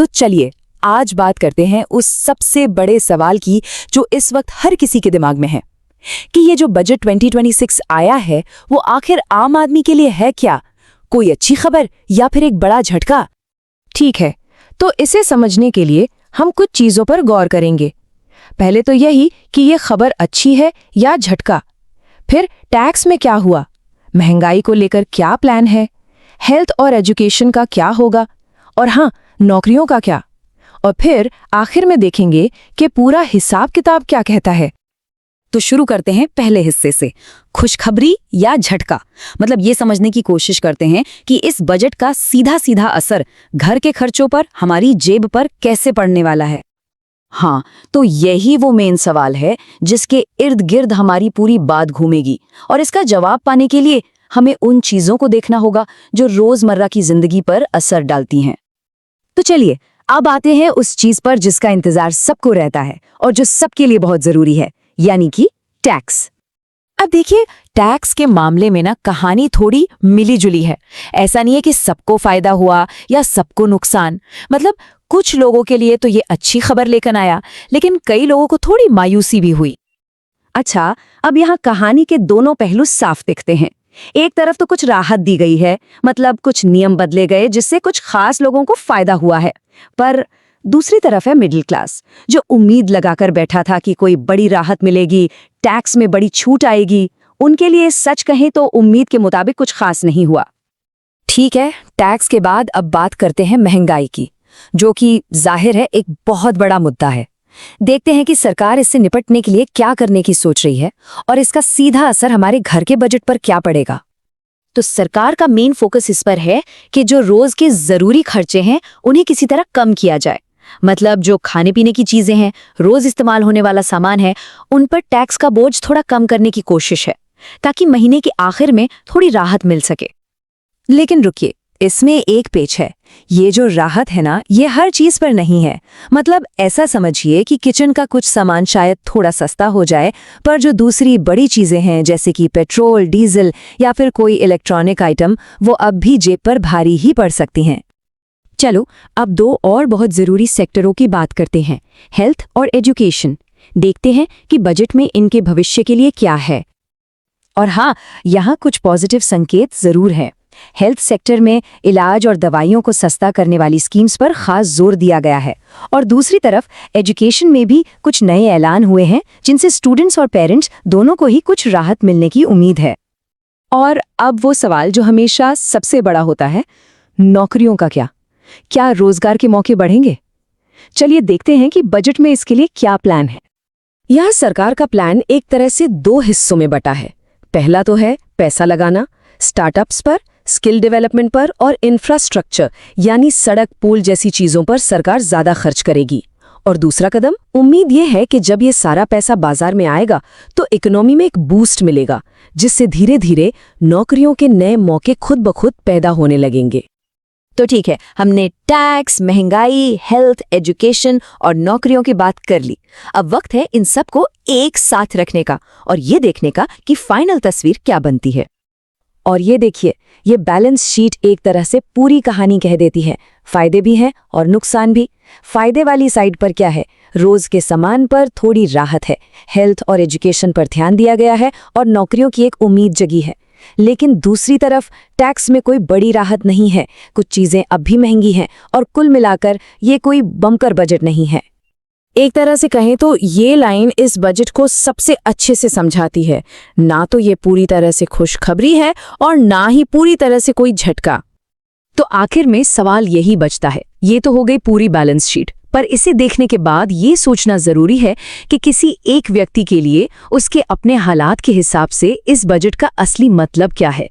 तो चलिए आज बात करते हैं उस सबसे बड़े सवाल की जो इस वक्त हर किसी के दिमाग में है कि ये जो बजट 2026 आया है वो आखिर आम आदमी के लिए है क्या? कोई अच्छी खबर या फिर एक बड़ा झटका? ठीक है, तो इसे समझने के लिए हम कुछ चीजों पर गौर करेंगे। पहले तो यही कि ये खबर अच्छी है या झटका। फिर टैक्स में क्या हुआ, महंगाई को लेकर क्या प्लान है, हेल्थ और एजुकेशन का क्या होगा, और हाँ, नौकरियों का क्या। और फिर आखिर में देखेंगे कि पूरा हिसाब किताब क्या कहता है। तो शुरू करते हैं पहले हिस्से से, खुशखबरी या झटका। मतलब ये समझने की कोशिश करते हैं कि इस बजट का सीधा सीधा असर घर के खर्चों पर, हमारी जेब पर कैसे पड़ने वाला है। हाँ, तो यही वो मेन सवाल है जिसके इर्द गिर्द हमारी पूरी बात घूमेगी। और इसका जवाब पाने के लिए हमें उन चीजों को देखना होगा जो रोजमर्रा की जिंदगी पर असर डालती हैं। तो चलिए अब आते हैं उस चीज पर जिसका इंतजार सबको रहता है और जो सबके लिए बहुत जरूरी है, यानी कि टैक्स। अब देखिए, टैक्स के मामले में ना कहानी थोड़ी मिली जुली है। ऐसा नहीं है कि सबको फायदा हुआ या सबको नुकसान। मतलब कुछ लोगों के लिए तो ये अच्छी खबर लेकर आया, लेकिन कई लोगों को थोड़ी मायूसी भी हुई। अच्छा, अब यहाँ कहानी के दोनों पहलू साफ दिखते हैं। एक तरफ तो कुछ राहत दी गई है, मतलब कुछ नियम बदले गए जिससे कुछ खास लोगों को फायदा हुआ है। पर दूसरी तरफ है मिडिल क्लास, जो उम्मीद लगाकर बैठा था कि कोई बड़ी राहत मिलेगी, टैक्स में बड़ी छूट आएगी। उनके लिए सच कहें तो उम्मीद के मुताबिक कुछ खास नहीं हुआ। ठीक है, टैक्स के बाद अब बात करते हैं महंगाई की, जो कि जाहिर है एक बहुत बड़ा मुद्दा है। देखते हैं कि सरकार इससे निपटने के लिए क्या करने की सोच रही है और इसका सीधा असर हमारे घर के बजट पर क्या पड़ेगा। तो सरकार का मेन फोकस इस पर है कि जो रोज के जरूरी खर्चे हैं उन्हें किसी तरह कम किया जाए। मतलब जो खाने पीने की चीजें हैं, रोज इस्तेमाल होने वाला सामान है, उन पर टैक्स का बोझ थोड़ा कम करने की कोशिश है, ताकि महीने के आखिर में थोड़ी राहत मिल सके। लेकिन रुकिए, इसमें एक पेच है। ये जो राहत है ना, ये हर चीज पर नहीं है। मतलब ऐसा समझिए कि किचन का कुछ सामान शायद थोड़ा सस्ता हो जाए, पर जो दूसरी बड़ी चीजें हैं जैसे कि पेट्रोल, डीजल या फिर कोई इलेक्ट्रॉनिक आइटम, वो अब भी जेब पर भारी ही पड़ सकती हैं। चलो अब दो और बहुत जरूरी सेक्टरों की बात करते हैं, हेल्थ और एजुकेशन। देखते हैं कि बजट में इनके भविष्य के लिए क्या है। और हाँ, यहाँ कुछ पॉजिटिव संकेत जरूर है। हेल्थ सेक्टर में इलाज और दवाइयों को सस्ता करने वाली स्कीम्स पर खास जोर दिया गया है। और दूसरी तरफ एजुकेशन में भी कुछ नए ऐलान हुए हैं जिनसे स्टूडेंट्स और पेरेंट्स दोनों को ही कुछ राहत मिलने की उम्मीद है। और अब वो सवाल जो हमेशा सबसे बड़ा होता है, नौकरियों का क्या? क्या रोजगार के मौके बढ़ेंगे? चलिए देखते हैं कि बजट में इसके लिए क्या प्लान है। यह सरकार का प्लान एक तरह से दो हिस्सों में बटा है। पहला तो है पैसा लगाना, स्टार्टअप्स पर, स्किल डेवलपमेंट पर और इंफ्रास्ट्रक्चर यानी सड़क, पुल जैसी चीजों पर सरकार ज्यादा खर्च करेगी। और दूसरा कदम, उम्मीद ये है कि जब ये सारा पैसा बाजार में आएगा तो इकोनॉमी में एक बूस्ट मिलेगा, जिससे धीरे धीरे नौकरियों के नए मौके खुद ब खुद पैदा होने लगेंगे। तो ठीक है, हमने टैक्स, महंगाई, हेल्थ, एजुकेशन और नौकरियों की बात कर ली। अब वक्त है इन सबको एक साथ रखने का और ये देखने का कि फाइनल तस्वीर क्या बनती है। और ये देखिए, ये बैलेंस शीट एक तरह से पूरी कहानी कह देती है। फायदे भी हैं और नुकसान भी। फायदे वाली साइड पर क्या है? रोज के सामान पर थोड़ी राहत है, हेल्थ और एजुकेशन पर ध्यान दिया गया है और नौकरियों की एक उम्मीद जगी है। लेकिन दूसरी तरफ टैक्स में कोई बड़ी राहत नहीं है, कुछ चीजें अब भी महंगी हैं और कुल मिलाकर ये कोई बम्पर बजट नहीं है। एक तरह से कहें तो ये लाइन इस बजट को सबसे अच्छे से समझाती है। ना तो ये पूरी तरह से खुशखबरी है और ना ही पूरी तरह से कोई झटका। तो आखिर में सवाल यही बचता है, ये तो हो गई पूरी बैलेंस शीट, पर इसे देखने के बाद ये सोचना जरूरी है कि किसी एक व्यक्ति के लिए उसके अपने हालात के हिसाब से इस बजट का असली मतलब क्या है।